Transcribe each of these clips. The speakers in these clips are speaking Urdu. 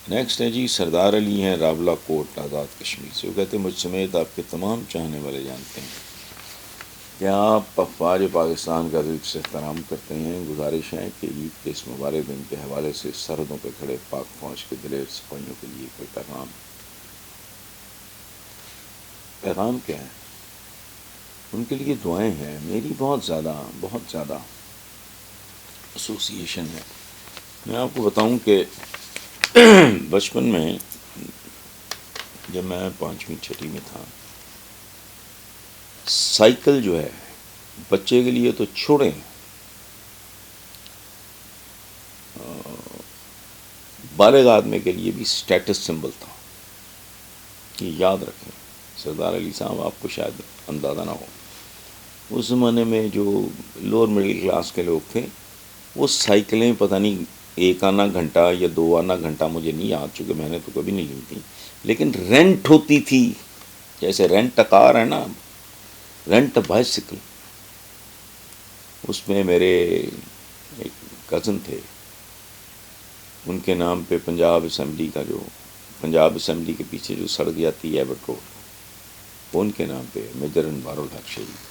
نیکسٹ ہے جی سردار علی ہیں راولا کوٹ آزاد کشمیر سے. وہ کہتے ہیں مجھ سمیت آپ کے تمام چاہنے والے جانتے ہیں کہ آپ افواج پاکستان کا دل سے احترام کرتے ہیں. گزارش ہے کہ عید کے اس مبارک دن کے حوالے سے سرحدوں پہ کھڑے پاک فوج کے دلیر سپاہیوں کے لیے کوئی پیغام کیا ہے؟ ان کے لیے دعائیں ہیں. میری بہت زیادہ ایسوسیشن ہے. میں آپ کو بتاؤں کہ بچپن میں جب میں 5ویں 6 میں تھا، سائیکل جو ہے بچے کے لیے تو چھوڑیں، بالغ آدمی کے لیے بھی اسٹیٹس سمبل تھا. یہ یاد رکھیں سردار علی صاحب، آپ کو شاید اندازہ نہ ہو، اس زمانے میں جو لوور مڈل کلاس کے لوگ تھے وہ سائیکلیں پتہ نہیں ایک آنا گھنٹہ یا 2 آنا گھنٹہ، مجھے نہیں یاد، چونکہ میں نے تو کبھی نہیں لی تھی، لیکن رینٹ ہوتی تھی. جیسے رینٹ کار ہے نا، رینٹ بائسیکل. اس میں میرے ایک کزن تھے، ان کے نام پہ پنجاب اسمبلی کے پیچھے جو سڑک جاتی ہے ایبٹ روڈ، وہ ان کے نام پہ میجر انوار الحق شریف.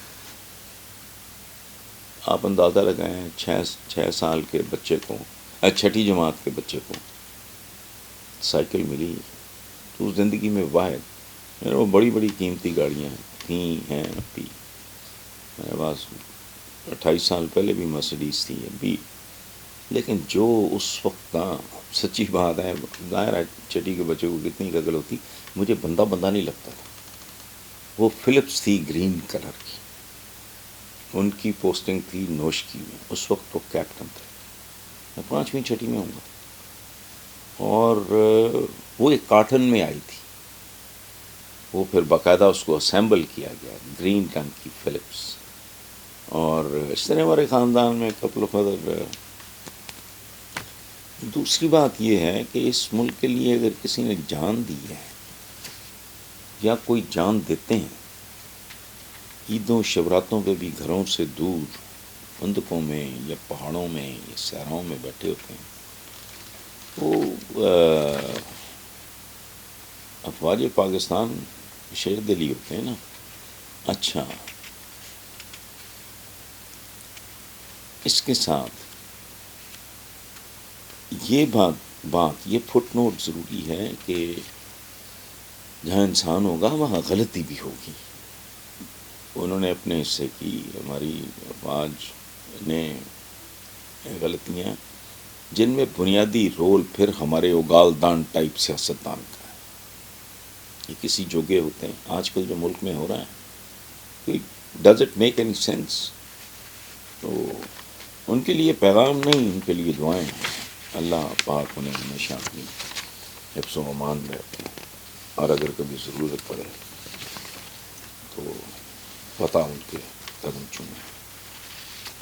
آپ اندازہ لگائیں 6 سال کے بچے کو، 6ٹھی جماعت کے بچے کو سائیکل ملی تو زندگی میں واحد. وہ بڑی قیمتی گاڑیاں ہیں ابھی، میرے پاس 28 سال پہلے بھی مرسڈیز تھی ابھی، لیکن جو اس وقت کا سچی بات ہے، ظاہر ہے 6ٹھی کے بچے کو کتنی قدر ہوتی، مجھے بندہ نہیں لگتا تھا. وہ فلپس تھی گرین کلر کی، ان کی پوسٹنگ تھی نوشکی میں، اس وقت وہ کیپٹن تھے. میں 5ویں 6ٹھی میں ہوں گا، اور وہ ایک کارٹن میں آئی تھی. وہ پھر باقاعدہ اس کو اسمبل کیا گیا، گرین رنگ کی فلپس. اور اس طرح ہمارے خاندان میں کپل آف ادر. دوسری بات یہ ہے کہ اس ملک کے لیے اگر کسی نے جان دی ہے یا کوئی جان دیتے ہیں، عیدوں شبراتوں پہ بھی گھروں سے دور بندقوں میں یا پہاڑوں میں یا صحراؤں میں بیٹھے ہوتے ہیں، وہ افواج پاکستان شیر دلی ہوتے ہیں نا. اچھا، اس کے ساتھ یہ یہ فٹ نوٹ ضروری ہے کہ جہاں انسان ہوگا وہاں غلطی بھی ہوگی. انہوں نے اپنے حصے کی، ہماری افواج نے غلطیاں جن میں بنیادی رول پھر ہمارے اگال دان ٹائپ سیاستدان کا ہے. یہ کسی جوگے ہوتے ہیں. آج کل جو ملک میں ہو رہا ہے، does it make any sense? تو ان کے لیے پیغام نہیں، ان کے لیے دعائیں ہیں. اللہ پاک انہیں ہمیشہ اپنی حفظ و امان میں رکھیں، اور اگر کبھی ضرورت پڑے تو پتہ ان کے قدم چومیں.